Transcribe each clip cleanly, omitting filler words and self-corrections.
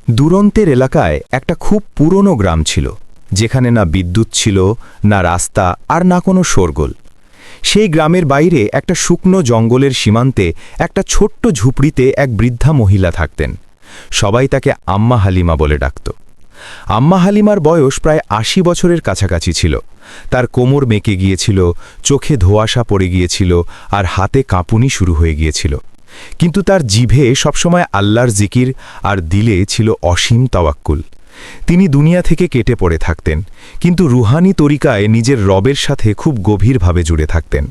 দূরন্তের এলাকায় একটা খুব পুরনো গ্রাম ছিল, যেখানে না বিদ্যুৎ ছিল, না রাস্তা, আর না কোনো শোরগোল। সেই গ্রামের বাইরে একটা শুকনো জঙ্গলের সীমান্তে একটা ছোট্ট ঝুপড়িতে এক বৃদ্ধা মহিলা থাকতেন। সবাই তাকে আম্মা হালিমা বলে ডাকত। আম্মা হালিমার বয়স প্রায় ৮০ বছরের কাছাকাছি ছিল। তার কোমর বেঁকে গিয়েছিল, চোখে ধোঁয়াশা পড়ে গিয়েছিল, আর হাতে কাঁপুনি শুরু হয়ে গিয়েছিল। কিন্তু তার জিভে সবসময় আল্লাহর জিকির, আর দিলে ছিল অসীম তাওয়াক্কুল। তিনি দুনিয়া থেকে কেটে পড়ে থাকতেন, কিন্তু রুহানি তরিকায় নিজের রবের সাথে খুব গভীরভাবে জুড়ে থাকতেন।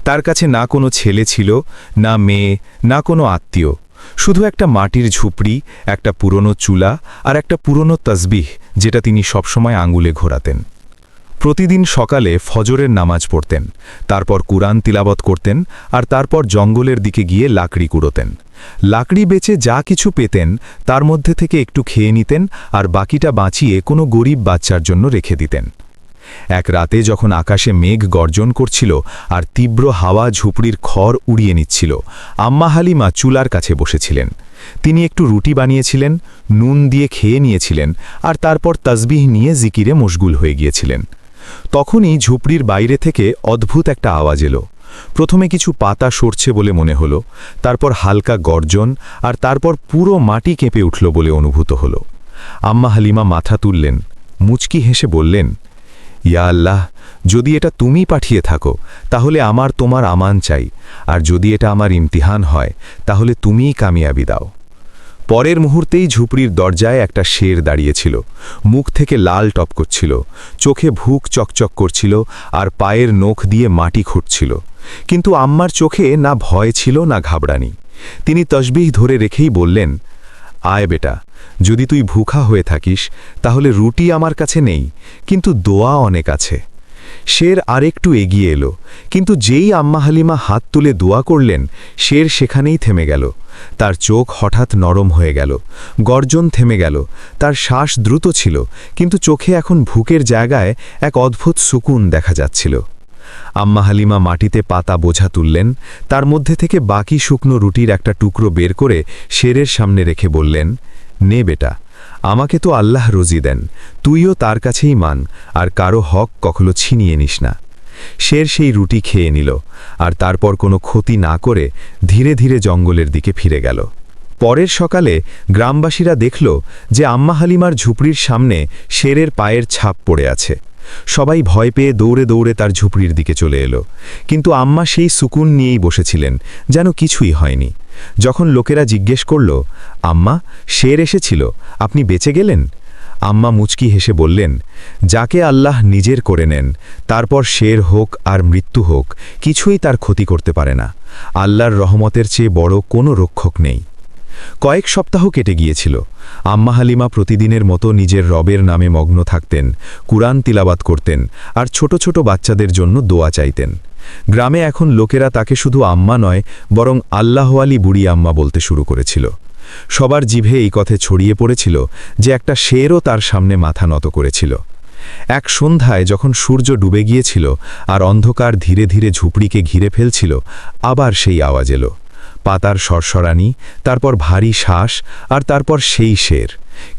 তার কাছে না কোনো ছেলে ছিল, না মেয়ে, না কোনো আত্মীয়, শুধু একটা মাটির ঝুপড়ি, একটা পুরনো চুলা, আর একটা পুরনো তসবিহ, যেটা তিনি সবসময় আঙুলে ঘোরাতেন। প্রতিদিন সকালে ফজরের নামাজ পড়তেন, তারপর কুরআন তিলাবত করতেন, আর তারপর জঙ্গলের দিকে গিয়ে লাকড়ি কুড়োতেন। লাকড়ি বেচে যা কিছু পেতেন তার মধ্যে থেকে একটু খেয়ে নিতেন, আর বাকিটা বাঁচিয়ে কোনো গরিব বাচ্চার জন্য রেখে দিতেন। এক রাতে যখন আকাশে মেঘ গর্জন করছিল আর তীব্র হাওয়া ঝুপড়ির খড় উড়িয়ে নিচ্ছিল, আম্মা হালিমা চুলার কাছে বসেছিলেন। তিনি একটু রুটি বানিয়েছিলেন, নুন দিয়ে খেয়ে নিয়েছিলেন, আর তারপর তসবিহ নিয়ে জিকিরে মশগুল হয়ে গিয়েছিলেন। তখনই ঝুপড়ির বাইরে থেকে অদ্ভুত একটা আওয়াজ এলো। প্রথমে কিছু পাতা সরছে বলে মনে হলো, তারপর হালকা গর্জন, আর তারপর পুরো মাটি কেঁপে উঠল বলে অনুভূত হলো। আম্মা হালিমা মাথা তুললেন, মুচকি হেসে বললেন, ইয়া আল্লাহ, যদি এটা তুমি পাঠিয়ে থাকো তাহলে আমার তোমার আমান চাই, আর যদি এটা আমার ইমতিহান হয় তাহলে তুমিই কামিয়াবি দাও। পরের মুহূর্তেই ঝুপড়ির দরজায় একটা শের দাঁড়িয়েছিল। মুখ থেকে লাল টপ করছিল, চোখে ভুক চকচক করছিল, আর পায়ের নখ দিয়ে মাটি খুঁটছিল। কিন্তু আম্মার চোখে না ভয় ছিল না ঘাবড়ানি। তিনি তসবিহ ধরে রেখেই বললেন, আয় বেটা, যদি তুই ভুখা হয়ে থাকিস তাহলে রুটি আমার কাছে নেই, কিন্তু দোয়া অনেক আছে। শের আরেকটু এগিয়ে এলো, কিন্তু যেই আম্মা হালিমা হাত তুলে দোয়া করলেন, শের সেখানেই থেমে গেল। তার চোখ হঠাৎ নরম হয়ে গেল, গর্জন থেমে গেল, তার শ্বাস দ্রুত ছিল, কিন্তু চোখে এখন ভুকের জায়গায় এক অদ্ভুত সুকুন দেখা যাচ্ছিল। আম্মা হালিমা মাটিতে পাতা বোঝা তুললেন, তার মধ্যে থেকে বাকি শুকনো রুটির একটা টুকরো বের করে শেরের সামনে রেখে বললেন, নে বেটা, আমাকে তো আল্লাহ রুজি দেন, তুইও তার কাছেই মান, আর কারো হক কখনো ছিনিয়ে নিস না। শের সেই রুটি খেয়ে নিল, আর তারপর কোনো ক্ষতি না করে ধীরে ধীরে জঙ্গলের দিকে ফিরে গেল। পরের সকালে গ্রামবাসীরা দেখল যে আম্মা হালিমার ঝুপড়ির সামনে শেরের পায়ের ছাপ পড়ে আছে। সবাই ভয় পেয়ে দৌড়ে দৌড়ে তার ঝুপড়ির দিকে চলে এলো, কিন্তু আম্মা সেই সুকুন নিয়েই বসেছিলেন, যেন কিছুই হয়নি। যখন লোকেরা জিজ্ঞেস করল, আম্মা, শের এসেছিল, আপনি বেঁচে গেলেন? আম্মা মুচকি হেসে বললেন, যাকে আল্লাহ নিজের করে নেন, তারপর শের হোক আর মৃত্যু হোক, কিছুই তার ক্ষতি করতে পারে না। আল্লাহর রহমতের চেয়ে বড় কোনো রক্ষক নেই। কয়েক সপ্তাহ কেটে গিয়েছিল। আম্মা হালিমা প্রতিদিনের মতো নিজের রবের নামে মগ্ন থাকতেন, কুরআন তিলাবাত করতেন, আর ছোট ছোট বাচ্চাদের জন্য দোয়া চাইতেন। গ্রামে এখন লোকেরা তাকে শুধু আম্মা নয়, বরং আল্লাহওয়ালি বুড়ি আম্মা বলতে শুরু করেছিল। সবার জিভে এই কথা ছড়িয়ে পড়েছিল যে একটা শেরও তার সামনে মাথা নত করেছিল। এক সন্ধ্যায় যখন সূর্য ডুবে গিয়েছিল আর অন্ধকার ধীরে ধীরে ঝুপড়িকে ঘিরে ফেলছিল, আবার সেই আওয়াজ এলো। পাতার সরসরানি, তারপর ভারী শ্বাস, আর তারপর সেই শের।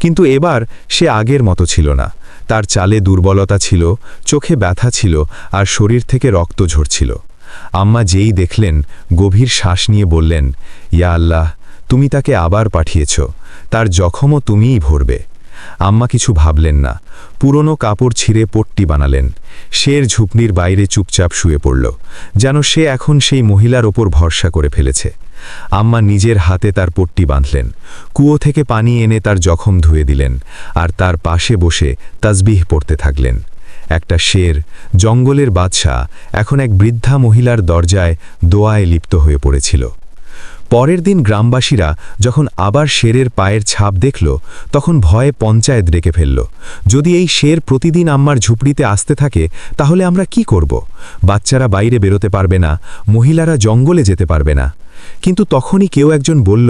কিন্তু এবার সে আগের মতো ছিল না। তার চালে দুর্বলতা ছিল, চোখে ব্যথা ছিল, আর শরীর থেকে রক্ত ঝরছিল। আম্মা যেই দেখলেন, গভীর শ্বাস নিয়ে বললেন, ইয়া আল্লাহ, তুমি তাকে আবার পাঠিয়েছ, তার জখমও তুমিই ভরবে। আম্মা কিছু ভাবলেন না, পুরনো কাপড় ছিঁড়ে পট্টি বানালেন। শের ঝুপনির বাইরে চুপচাপ শুয়ে পড়ল, যেন সে এখন সেই মহিলার ওপর ভরসা করে ফেলেছে। আম্মা নিজের হাতে তার পট্টি বাঁধলেন, কুয়ো থেকে পানি এনে তার জখম ধুয়ে দিলেন, আর তার পাশে বসে তাসবিহ পড়তে থাকলেন। একটা শের, জঙ্গলের বাদশা, এখন এক বৃদ্ধা মহিলার দরজায় দোয়ায় লিপ্ত হয়ে পড়েছিল। পরের দিন গ্রামবাসীরা যখন আবার শেরের পায়ের ছাপ দেখল, তখন ভয়ে পঞ্চায়েত ডেকে ফেলল। যদি এই শের প্রতিদিন আম্মার ঝুপড়িতে আসতে থাকে তাহলে আমরা কি করব? বাচ্চারা বাইরে বেরোতে পারবে না, মহিলারা জঙ্গলে যেতে পারবে না। কিন্তু তখনই কেউ একজন বলল,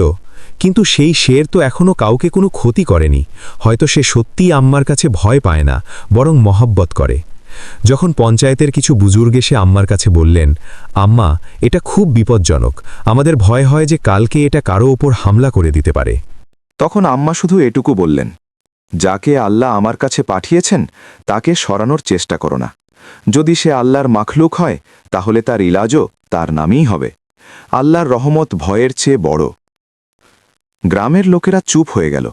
কিন্তু সেই শের তো এখনও কাউকে কোনো ক্ষতি করেনি, হয়তো সে সত্যিই আম্মার কাছে ভয় পায় না, বরং মহব্বত করে। যখন পঞ্চায়েতের কিছু বুজুর্গ এসে আম্মার কাছে বললেন, আম্মা, এটা খুব বিপজ্জনক, আমাদের ভয় হয় যে কালকে এটা কারো ওপর হামলা করে দিতে পারে। তখন আম্মা শুধু এটুকু বললেন, যাকে আল্লাহ আমার কাছে পাঠিয়েছেন তাকে সরানোর চেষ্টা করো না। যদি সে আল্লাহর মাখলুক হয় তাহলে তার ইলাজও তার নামেই হবে। আল্লাহর রহমত ভয়ের চেয়ে বড়। গ্রামের লোকেরা চুপ হয়ে গেল,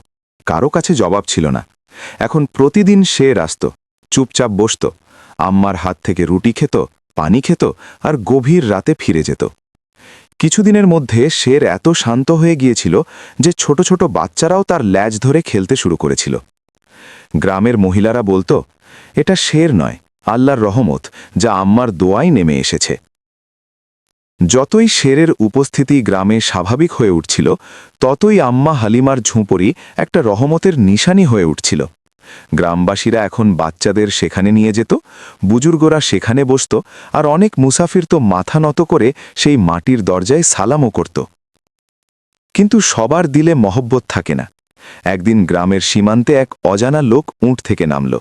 কারো কাছে জবাব ছিল না। এখন প্রতিদিন সে আসত, চুপচাপ বসত, আম্মার হাত থেকে রুটি খেত, পানি খেত, আর গভীর রাতে ফিরে যেত। কিছুদিনের মধ্যে শের এত শান্ত হয়ে গিয়েছিল যে ছোট ছোট বাচ্চারাও তার ল্যাজ ধরে খেলতে শুরু করেছিল। গ্রামের মহিলারা বলতো, এটা শের নয়, আল্লাহর রহমত, যা আম্মার দোয়ায় নেমে এসেছে। যতই শেরের উপস্থিতি গ্রামে স্বাভাবিক হয়ে উঠছিল, ততই আম্মা হালিমার ঝুঁপড়ি একটা রহমতের নিশানি হয়ে উঠছিল। গ্রামবাসীরা এখন বাচ্চাদের সেখানে নিয়ে যেত, বুজুর্গরা সেখানে বসত, আর অনেক মুসাফির তো মাথা নত করে সেই মাটির দরজায় সালামও করত। কিন্তু সবার দিলে মহব্বত থাকে না। একদিন গ্রামের সীমান্তে এক অজানা লোক উঁট থেকে নামল।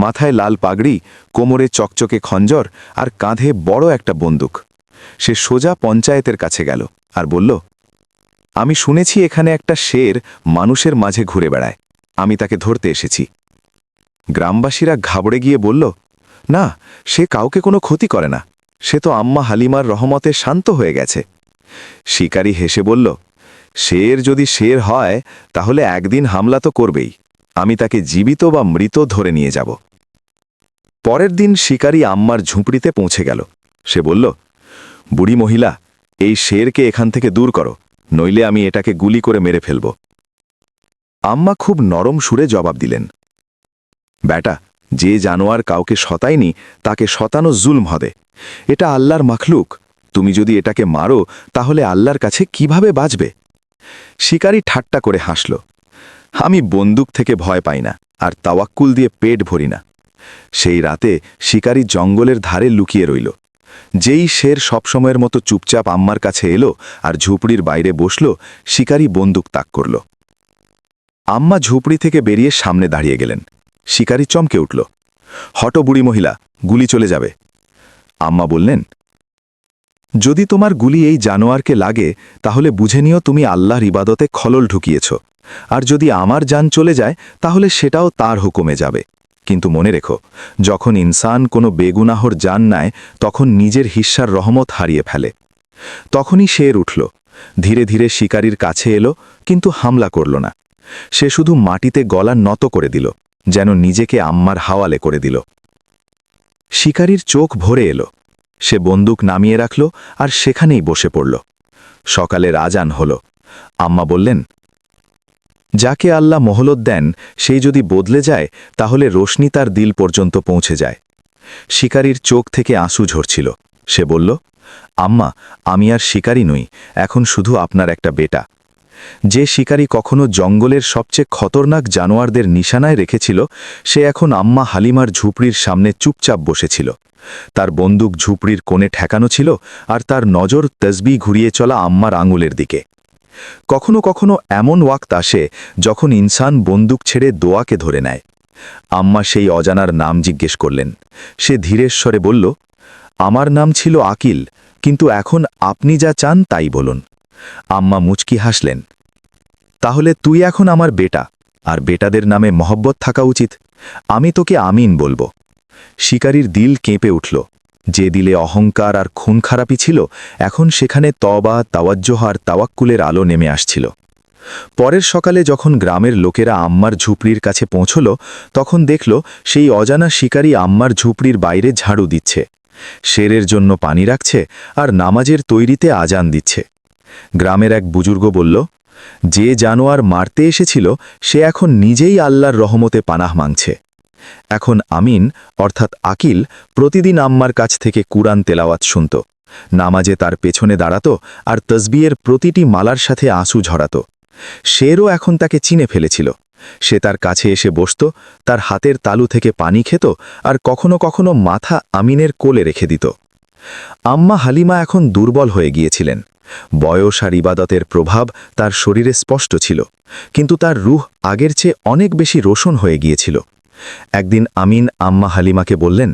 মাথায় লাল পাগড়ি, কোমরে চকচকে খঞ্জর, আর কাঁধে বড় একটা বন্দুক। সে সোজা পঞ্চায়েতের কাছে গেল আর বলল, আমি শুনেছি এখানে একটা শের মানুষের মাঝে ঘুরে বেড়ায়, আমি তাকে ধরতে এসেছি। গ্রামবাসীরা ঘাবড়ে গিয়ে বলল, না, সে কাউকে কোনো ক্ষতি করে না, সে তো আম্মা হালিমার রহমতে শান্ত হয়ে গেছে। শিকারী হেসে বলল, শের যদি শের হয় তাহলে একদিন হামলা তো করবেই, আমি তাকে জীবিত বা মৃত ধরে নিয়ে যাব। পরের দিন শিকারী আম্মার ঝুঁপড়িতে পৌঁছে গেল। সে বলল, বুড়ি মহিলা, এই শেরকে এখান থেকে দূর করো, নইলে আমি এটাকে গুলি করে মেরে ফেলব। আম্মা খুব নরম সুরে জবাব দিলেন, বেটা, যে জানোয়ার কাউকে শতায়নি তাকে শতানো জুলম হবে। এটা আল্লাহর মাখলুক, তুমি যদি এটাকে মারো তাহলে আল্লাহর কাছে কিভাবে বাঁচবে? শিকারী ঠাট্টা করে হাসল, আমি বন্দুক থেকে ভয় পাই না, আর তাওয়াক্কুল দিয়ে পেট ভরি না। সেই রাতে শিকারী জঙ্গলের ধারে লুকিয়ে রইল। যেই শের সবসময়ের মতো চুপচাপ আম্মার কাছে এলো আর ঝুপড়ির বাইরে বসল, শিকারী বন্দুক তাক করল। আম্মা ঝুপড়ি থেকে বেরিয়ে সামনে দাঁড়িয়ে গেলেন। শিকারী চমকে উঠল, হটো বুড়ি মহিলা, গুলি চলে যাবে। আম্মা বললেন, যদি তোমার গুলি এই জানোয়ারকে লাগে তাহলে বুঝে নিও তুমি আল্লাহর ইবাদতে খলল ঢুকিয়েছ, আর যদি আমার জান চলে যায় তাহলে সেটাও তার হুকুমে যাবে। কিন্তু মনে রেখো, যখন ইনসান কোনো বেগুনাহর জান নেয় তখন নিজের হিস্সার রহমত হারিয়ে ফেলে। তখনই শের উঠল, ধীরে ধীরে শিকারীর কাছে এলো, কিন্তু হামলা করল না। সে শুধু মাটিতে গলা নত করে দিল, যেন নিজেকে আম্মার হাওয়ালে করে দিল। শিকারীর চোখ ভরে এলো, সে বন্দুক নামিয়ে রাখল আর সেখানেই বসে পড়ল। সকালের আজান হল। আম্মা বললেন, যাকে আল্লাহ মহলত দেন সেই যদি বদলে যায় তাহলে রোশনি তার দিল পর্যন্ত পৌঁছে যায়। শিকারীর চোখ থেকে আঁসু ঝরছিল। সে বলল, আম্মা, আমি আর শিকারী নই, এখন শুধু আপনার একটা বেটা। যে শিকারী কখনো জঙ্গলের সবচেয়ে খতরনাক জানোয়ারদের নিশানায় রেখেছিল, সে এখন আম্মা হালিমার ঝুপড়ির সামনে চুপচাপ বসেছিল। তার বন্দুক ঝুপড়ির কোণে ঠেকানো ছিল, আর তার নজর তসবিহ ঘুরিয়ে চলা আম্মার আঙুলের দিকে। কখনো কখনো এমন ওয়াক্ত আসে যখন ইনসান বন্দুক ছেড়ে দোয়াকে ধরে নেয়। আম্মা সেই অজানার নাম জিজ্ঞেস করলেন। সে ধীরের স্বরে বলল, আমার নাম ছিল আকিল, কিন্তু এখন আপনি যা চান তাই বলুন। আম্মা মুচকি হাসলেন, তাহলে তুই এখন আমার বেটা, আর বেটাদের নামে মহব্বত থাকা উচিত। আমি তোকে আমিন বলবো। শিকারীর দিল কেঁপে উঠল। যে দিলে অহংকার আর খুন খারাপি ছিল, এখন সেখানে তওবা, তাওয়াজ্জুহ আর তাওয়াক্কুলের আলো নেমে আসছিল। পরের সকালে যখন গ্রামের লোকেরা আম্মার ঝুপড়ির কাছে পৌঁছল, তখন দেখল সেই অজানা শিকারী আম্মার ঝুপড়ির বাইরে ঝাড়ু দিচ্ছে, শেরের জন্য পানি রাখছে, আর নামাজের তৈরিতে আজান দিচ্ছে। গ্রামের এক বুজুর্গ বলল, যে জানোয়ার মারতে এসেছিল সে এখন নিজেই আল্লাহর রহমতে পানাহ মাংছে। এখন আমিন অর্থাৎ আকিল প্রতিদিন আম্মার কাছ থেকে কুরআন তেলাওয়াত শুনত, নামাজে তার পেছনে দাঁড়াত, আর তসবিহের প্রতিটি মালার সাথে আঁসু ঝরাত। শেরও এখন তাকে চিনে ফেলেছিল। সে তার কাছে এসে বসত, তার হাতের তালু থেকে পানি খেত, আর কখনো কখনো মাথা আমিনের কোলে রেখে দিত। আম্মা হালিমা এখন দুর্বল হয়ে গিয়েছিলেন। বয়স আর ইবাদতের প্রভাব তার শরীরে স্পষ্ট ছিল, কিন্তু তার রূহ আগের চেয়ে অনেক বেশি রোশন হয়ে গিয়েছিল। একদিন আমিন আম্মা হালিমাকে বললেন,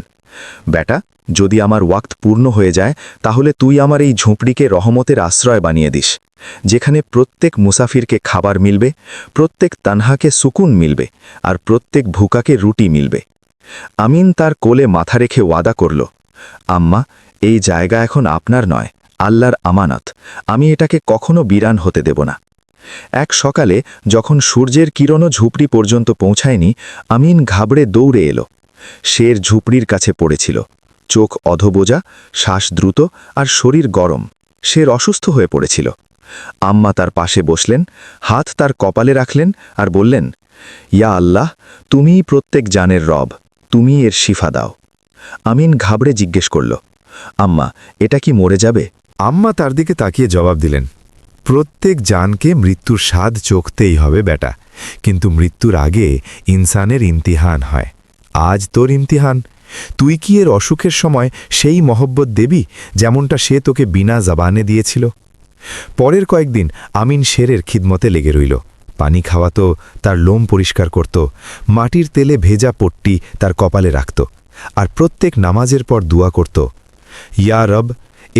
বেটা, যদি আমার ওয়াক্ত পূর্ণ হয়ে যায় তাহলে তুই আমার এই ঝুঁপড়িকে রহমতের আশ্রয় বানিয়ে দিস, যেখানে প্রত্যেক মুসাফিরকে খাবার মিলবে, প্রত্যেক তানহাকে সুকুন মিলবে, আর প্রত্যেক ভুকাকে রুটি মিলবে। আমিন তার কোলে মাথা রেখে ওয়াদা করল, আম্মা, এই জায়গা এখন আপনার নয়, আল্লাহর আমানত। আমি এটাকে কখনো বিরান হতে দেব না। এক সকালে যখন সূর্যের কিরণও ঝুপড়ি পর্যন্ত পৌঁছায়নি, আমিন ঘাবড়ে দৌড়ে এলো। শের ঝুপড়ির কাছে পড়েছিল, চোখ অধবোজা, শ্বাস দ্রুত আর শরীর গরম। শের অসুস্থ হয়ে পড়েছিল। আম্মা তার পাশে বসলেন, হাত তার কপালে রাখলেন আর বললেন, ইয়া আল্লাহ, তুমিই প্রত্যেক জানের রব, তুমি এর শিফা দাও। আমিন ঘাবড়ে জিজ্ঞেস করল, আম্মা, এটা কি মরে যাবে? আম্মা তার দিকে তাকিয়ে জবাব দিলেন, প্রত্যেক জানকে মৃত্যুর স্বাদ চোখতেই হবে বেটা, কিন্তু মৃত্যুর আগে ইনসানের ইমতিহান হয়। আজ তোর ইমতিহান। তুই কি এর অসুখের সময় সেই মহব্বত দেবি যেমনটা সে তোকে বিনা জবানে দিয়েছিল? পরের কয়েকদিন আমিন শেরের খিদমতে লেগে রইল। পানি খাওয়াত, তার লোম পরিষ্কার করত, মাটির তেলে ভেজা পট্টি তার কপালে রাখত, আর প্রত্যেক নামাজের পর দোয়া করত, ইয়া রব,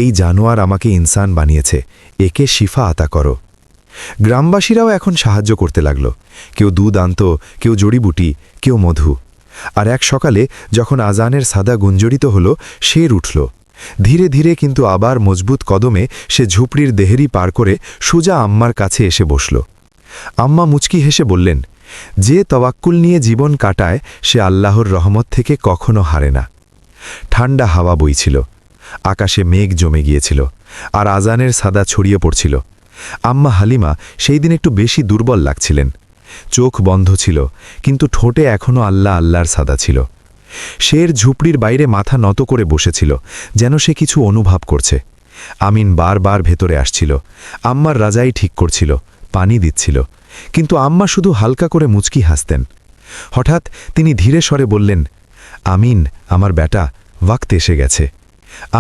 এই জানোয়ার আমাকে ইনসান বানিয়েছে, একে শিফা আতা করো। গ্রামবাসীরাও এখন সাহায্য করতে লাগল। কেউ দুধ আনত, কেউ জড়িবুটি, কেউ মধু। আর এক সকালে যখন আজানের সাদা গুঞ্জরিত হল, শের উঠল। ধীরে ধীরে কিন্তু আবার মজবুত কদমে সে ঝুপড়ির দেহেরি পার করে সোজা আম্মার কাছে এসে বসল। আম্মা মুচকি হেসে বললেন, যে তওয়াক্কুল নিয়ে জীবন কাটায় সে আল্লাহর রহমত থেকে কখনো হারে না। ঠান্ডা হাওয়া বইছিল, আকাশে মেঘ জমে গিয়েছিল, আর আজানের সাদা ছড়িয়ে পড়ছিল। আম্মা হালিমা সেই দিন একটু বেশি দুর্বল লাগছিলেন। চোখ বন্ধ ছিল, কিন্তু ঠোঁটে এখনও আল্লাহ আল্লাহর সাদা ছিল। শের ঝুপড়ির বাইরে মাথা নত করে বসেছিল, যেন সে কিছু অনুভব করছে। আমিন বারবার ভেতরে আসছিল, আম্মার রাজাই ঠিক করছিল, পানি দিচ্ছিল, কিন্তু আম্মা শুধু হালকা করে মুচকি হাসতেন। হঠাৎ তিনি ধীরে স্বরে বললেন, আমিন, আমার বেটা, ওয়াক্ত এসে গেছে।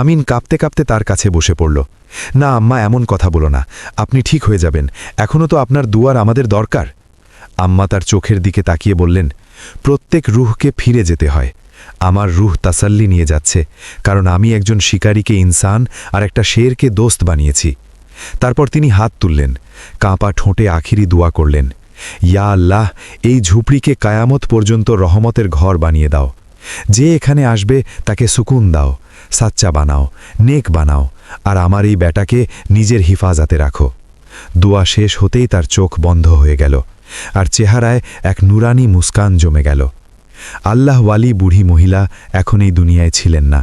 আমিন কাঁপতে কাঁপতে তার কাছে বসে পড়ল। না আম্মা, এমন কথা বলো না, আপনি ঠিক হয়ে যাবেন, এখনও তো আপনার দুয়ার আমাদের দরকার। আম্মা তার চোখের দিকে তাকিয়ে বললেন, প্রত্যেক রুহকে ফিরে যেতে হয়। আমার রুহ তাসাল্লি নিয়ে যাচ্ছে, কারণ আমি একজন শিকারীকে ইনসান আর একটা শেরকে দোস্ত বানিয়েছি। তারপর তিনি হাত তুললেন, কাঁপা ঠোঁটে আখিরি দোয়া করলেন, ইয়া আল্লাহ, এই ঝুপড়িকে কায়ামত পর্যন্ত রহমতের ঘর বানিয়ে দাও। যে এখানে আসবে তাকে সুকুন দাও, সাচ্চা বানাও, নেক বানাও, আর আমার এই বেটাকে নিজের হিফাজতে রাখো। দোয়া শেষ হতেই তার চোখ বন্ধ হয়ে গেল, আর চেহারায় এক নুরানি মুস্কান জমে গেল। আল্লাহওয়ালি বুড়ি মহিলা এখন এই দুনিয়ায় ছিলেন না,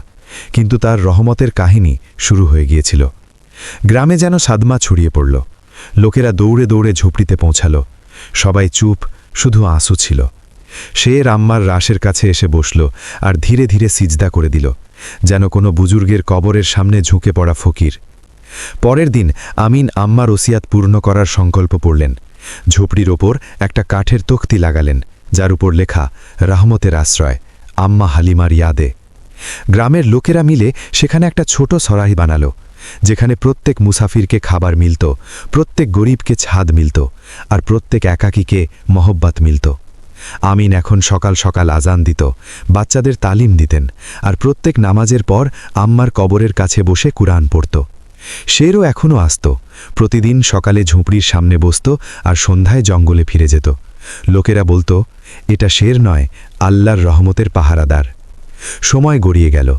কিন্তু তার রহমতের কাহিনী শুরু হয়ে গিয়েছিল। গ্রামে যেন সাদমা ছড়িয়ে পড়ল। লোকেরা দৌড়ে দৌড়ে ঝুপড়িতে পৌঁছাল। সবাই চুপ, শুধু আঁসু ছিল। শের আম্মার রাশের কাছে এসে বসল আর ধীরে ধীরে সিজদা করে দিল, যেন কোনো বুজুর্গের কবরের সামনে ঝুঁকে পড়া ফকির। পরের দিন আমিন আম্মার ওসিয়াত পূর্ণ করার সংকল্প পড়লেন। ঝুপড়ির ওপর একটা কাঠের তখ্তি লাগালেন, যার উপর লেখা, রহমতের আশ্রয়, আম্মা হালিমার ইয়াদে। গ্রামের লোকেরা মিলে সেখানে একটা ছোট সরাই বানাল, যেখানে প্রত্যেক মুসাফিরকে খাবার মিলত, প্রত্যেক গরিবকে ছাদ মিলত, আর প্রত্যেক একাকীকে মহব্বত মিলত। আমিন এখন সকাল সকাল আজান দিত, বাচ্চাদের তালিম দিতেন, আর প্রত্যেক নামাজের পর আম্মার কবরের কাছে বসে কুরআন পড়ত। শেরও এখনও আসত, প্রতিদিন সকালে ঝুপড়ির সামনে বসত আর সন্ধ্যায় জঙ্গলে ফিরে যেত। লোকেরা বলতো, এটা শের নয়, আল্লাহর রহমতের পাহারাদার। সময় গড়িয়ে গেল।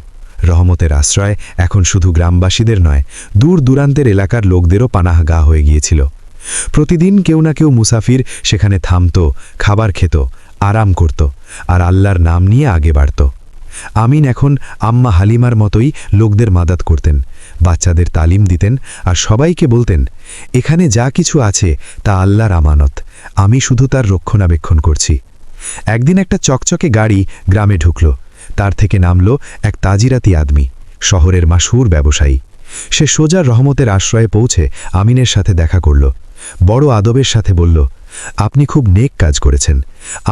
রহমতের আশ্রয় এখন শুধু গ্রামবাসীদের নয়, দূর দূরান্তের এলাকার লোকদেরও পানাহগাহ হয়ে গিয়েছিল। প্রতিদিন কেউ না কেউ মুসাফির সেখানে থামত, খাবার খেত, আরাম করত, আর আল্লাহর নাম নিয়ে আগে বাড়ত। আমিন এখন আম্মা হালিমার মতোই লোকদের মাদাত করতেন, বাচ্চাদের তালিম দিতেন, আর সবাইকে বলতেন, এখানে যা কিছু আছে তা আল্লাহর আমানত, আমি শুধু তার রক্ষণাবেক্ষণ করছি। একদিন একটা চকচকে গাড়ি গ্রামে ঢুকল। তার থেকে নামল এক তাজিরাতি আদমি, শহরের মাশহুর ব্যবসায়ী। সে সোজা রহমতের আশ্রয়ে পৌঁছে আমিনের সাথে দেখা করল। বড় আদবের সাথে বলল, আপনি খুব নেক কাজ করেছেন।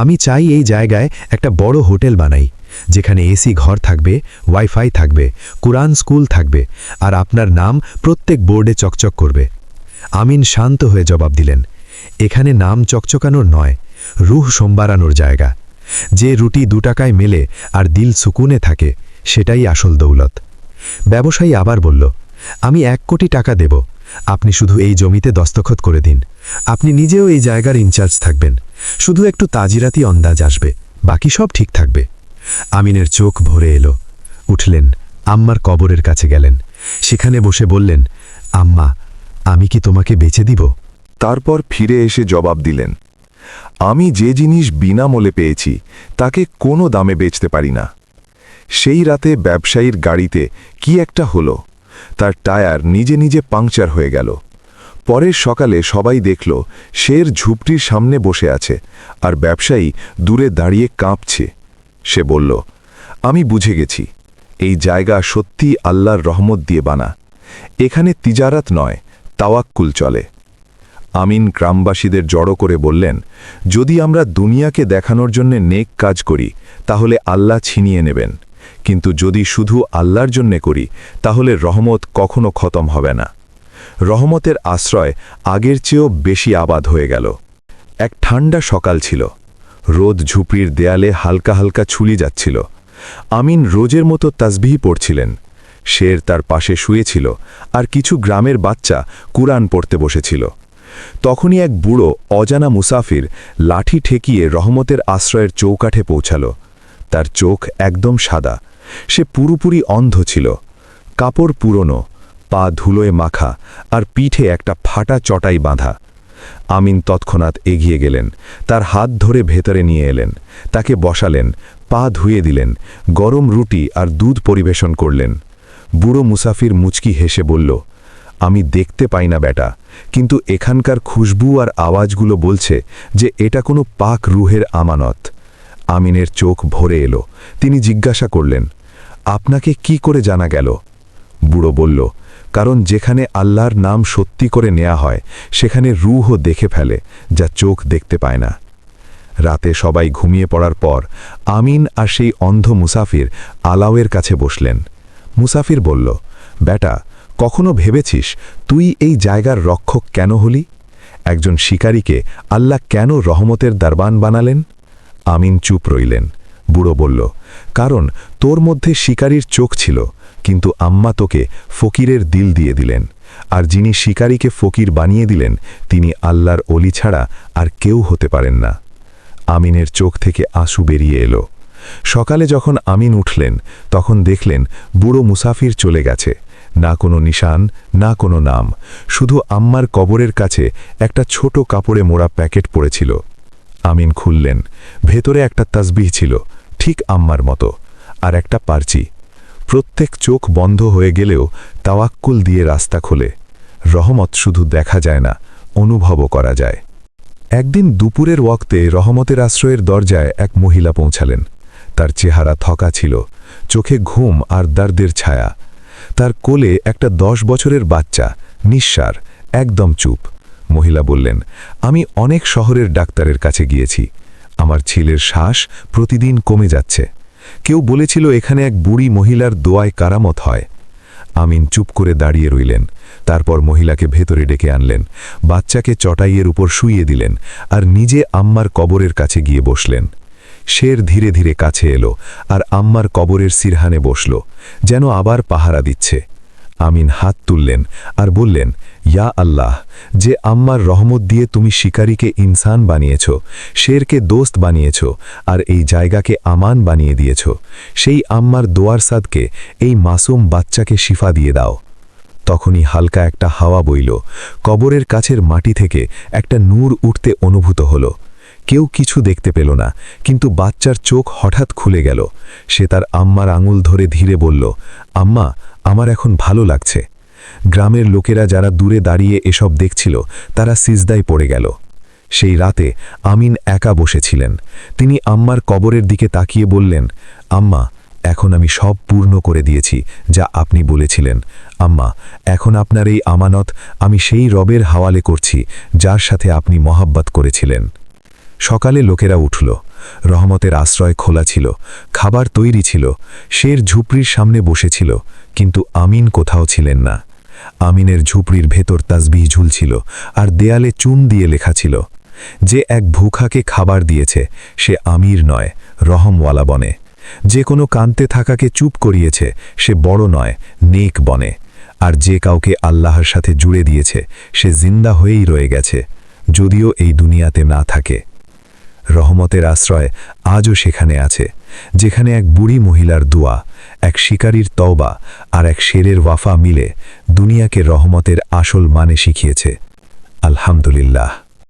আমি চাই এই জায়গায় একটা বড় হোটেল বানাই, যেখানে এসি ঘর থাকবে, ওয়াইফাই থাকবে, কুরআন স্কুল থাকবে, আর আপনার নাম প্রত্যেক বোর্ডে চকচক করবে। আমিন শান্ত হয়ে জবাব দিলেন, এখানে নাম চকচকানোর নয়, রুহ সম্বারানোর জায়গা। যে রুটি 2 টাকায় মেলে আর দিল সুকুনে থাকে, সেটাই আসল দৌলত। ব্যবসায়ী আবার বলল, আমি 1 কোটি টাকা দেব, আপনি শুধু এই জমিতে দস্তখত করে দিন। আপনি নিজেও এই জায়গার ইনচার্জ থাকবেন, শুধু একটু তাজিরাতি অন্দাজ আসবে, বাকি সব ঠিক থাকবে। আমিনের চোখ ভরে এলো। উঠলেন, আম্মার কবরের কাছে গেলেন, সেখানে বসে বললেন, আম্মা, আমি কি তোমাকে বেচে দিব? তারপর ফিরে এসে জবাব দিলেন, আমি যে জিনিস বিনামূল্যে পেয়েছি তাকে কোনো দামে বেচতে পারি না। সেই রাতে ব্যবসায়ীর গাড়িতে কি একটা হলো, তার টায়ার নিজে নিজে পাংচার হয়ে গেল। পরের সকালে সবাই দেখল শের ঝুপড়ির সামনে বসে আছে, আর ব্যবসায়ী দূরে দাঁড়িয়ে কাঁপছে। সে বলল, আমি বুঝে গেছি, এই জায়গা সত্যি আল্লাহর রহমত দিয়ে বানা। এখানে তিজারাত নয়, তাওয়াক্কুল চলে। আমিন গ্রামবাসীদের জড়ো করে বললেন, যদি আমরা দুনিয়াকে দেখানোর জন্য নেক কাজ করি তাহলে আল্লাহ ছিনিয়ে নেবেন, কিন্তু যদি শুধু আল্লাহর জন্যে করি তাহলে রহমত কখনো খতম হবে না। রহমতের আশ্রয় আগের চেয়েও বেশি আবাদ হয়ে গেল। এক ঠান্ডা সকাল ছিল, রোদ ঝুপড়ির দেয়ালে হালকা হালকা ছুলি যাচ্ছিল। আমিন রোজের মতো তাসবিহ পড়ছিলেন। শের তার পাশে শুয়েছিল, আর কিছু গ্রামের বাচ্চা কুরআন পড়তে বসেছিল। তখনই এক বুড়ো অজানা মুসাফির লাঠি ঠেকিয়ে রহমতের আশ্রয়ের চৌকাঠে পৌঁছাল। তার চোখ একদম সাদা, সে পুরোপুরি অন্ধ ছিল। কাপড় পুরনো, পা ধুলোয় মাখা, আর পিঠে একটা ফাটা চটাই বাঁধা। আমিন তৎক্ষণাৎ এগিয়ে গেলেন, তার হাত ধরে ভেতরে নিয়ে এলেন, তাকে বসালেন, পা ধুয়ে দিলেন, গরম রুটি আর দুধ পরিবেশন করলেন। বুড়ো মুসাফির মুচকি হেসে বলল, আমি দেখতে পাই না বেটা, কিন্তু এখানকার খুশবু আর আওয়াজগুলো বলছে যে এটা কোনো পাক রুহের আমানত। আমিনের চোখ ভরে এলো। তিনি জিজ্ঞাসা করলেন, আপনাকে কি করে জানা গেল? বুড়ো বলল, কারণ যেখানে আল্লাহর নাম সত্যি করে নেওয়া হয় সেখানে রূহও দেখে ফেলে, যা চোখ দেখতে পায় না। রাতে সবাই ঘুমিয়ে পড়ার পর আমিন আর সেই অন্ধ মুসাফির আলাওয়ের কাছে বসলেন। মুসাফির বলল, বেটা, কখনো ভেবেছিস তুই এই জায়গার রক্ষক কেন হলি? একজন শিকারীকে আল্লাহ কেন রহমতের দরবান বানালেন? আমিন চুপ রইলেন। বুড়ো বলল, কারণ তোর মধ্যে শিকারীর চোখ ছিল, কিন্তু আম্মা তোকে ফকিরের দিল দিয়ে দিলেন, আর যিনি শিকারীকে ফকির বানিয়ে দিলেন তিনি আল্লাহর অলি ছাড়া আর কেউ হতে পারেন না। আমিনের চোখ থেকে আঁসু বেরিয়ে এলো। সকালে যখন আমিন উঠলেন তখন দেখলেন বুড়ো মুসাফির চলে গেছে। না কোনো নিশান, না কোনো নাম, শুধু আম্মার কবরের কাছে একটা ছোট কাপড়ে মোড়া প্যাকেট পড়েছিল। আমিন খুললেন, ভেতরে একটা তাসবিহ ছিল, ঠিক আম্মার মতো, আর একটা পার্চি। প্রত্যেক চোখ বন্ধ হয়ে গেলেও তাওয়াক্কুল দিয়ে রাস্তা খোলে। রহমত শুধু দেখা যায় না, অনুভবও করা যায়। একদিন দুপুরের ওয়াক্তে রহমতের আশ্রয়ের দরজায় এক মহিলা পৌঁছালেন। তার চেহারা থকা ছিল, চোখে ঘুম আর দর্দের ছায়া। তার কোলে একটা 10 বছরের বাচ্চা, নিঃসার, একদম চুপ। মহিলা বললেন, আমি অনেক শহরের ডাক্তারের কাছে গিয়েছি, আমার ছেলের শ্বাস প্রতিদিন কমে যাচ্ছে। কেউ বলেছিল এখানে এক বুড়ি মহিলার দোয়ায় কারামত হয়। আমিন চুপ করে দাঁড়িয়ে রইলেন। তারপর মহিলাকে ভেতরে ডেকে আনলেন, বাচ্চাকে চটাইয়ের উপর শুইয়ে দিলেন, আর নিজে আম্মার কবরের কাছে গিয়ে বসলেন। শের ধীরে ধীরে কাছে এলো আর আম্মার কবরের সিরহানে বসল, যেন আবার পাহারা দিচ্ছে। আমিন হাত তুললেন আর বললেন, ইয়া আল্লাহ, যে আম্মার রহমত দিয়ে তুমি শিকারীকে ইনসান বানিয়েছ, শেরকে দোস্ত বানিয়েছ, আর এই জায়গাকে আমান বানিয়ে দিয়েছ, সেই আম্মার দোয়ার সাদকে এই মাসুম বাচ্চাকে শিফা দিয়ে দাও। তখনই হালকা একটা হাওয়া বইল, কবরের কাছের মাটি থেকে একটা নূর উঠতে অনুভূত হলো। কেউ কিছু দেখতে পেল না, কিন্তু বাচ্চার চোখ হঠাৎ খুলে গেল। সে তার আম্মার আঙুল ধরে ধীরে বলল, আম্মা, আমার এখন ভালো লাগছে। গ্রামের লোকেরা যারা দূরে দাঁড়িয়ে এসব দেখছিল তারা সিজদায় পড়ে গেল। সেই রাতে আমিন একা বসেছিলেন। তিনি আম্মার কবরের দিকে তাকিয়ে বললেন, আম্মা, এখন আমি সব পূর্ণ করে দিয়েছি যা আপনি বলেছিলেন। আম্মা, এখন আপনার এই আমানত আমি সেই রবের হাওয়ালে করছি যার সাথে আপনি মহাব্বত করেছিলেন। সকালে লোকেরা উঠল। রহমতের আশ্রয় খোলা ছিল, খাবার তৈরি ছিল, শের ঝুপড়ির সামনে বসেছিল, কিন্তু আমিন কোথাও ছিলেন না। আমিনের ঝুপড়ির ভেতর তাসবিহ ঝুলছিল, আর দেয়ালে চুন দিয়ে লেখা ছিল, যে এক ভুখাকে খাবার দিয়েছে সে আমির নয়, রহমওয়ালা বনে। যে কোনো কান্তে থাকাকে চুপ করিয়েছে সে বড় নয়, নেক বনে। আর যে কাউকে আল্লাহর সাথে জুড়ে দিয়েছে সে জিন্দা হয়েই রয়ে গেছে, যদিও এই দুনিয়াতে না থাকে। রহমতের আশ্রয় আজও সেখানে আছে, যেখানে এক বুড়ি মহিলার দোয়া, এক শিকারীর তওবা আর এক শেরের ওয়াফা মিলে দুনিয়াকে রহমতের আসল মানে শিখিয়েছে। আলহামদুলিল্লাহ।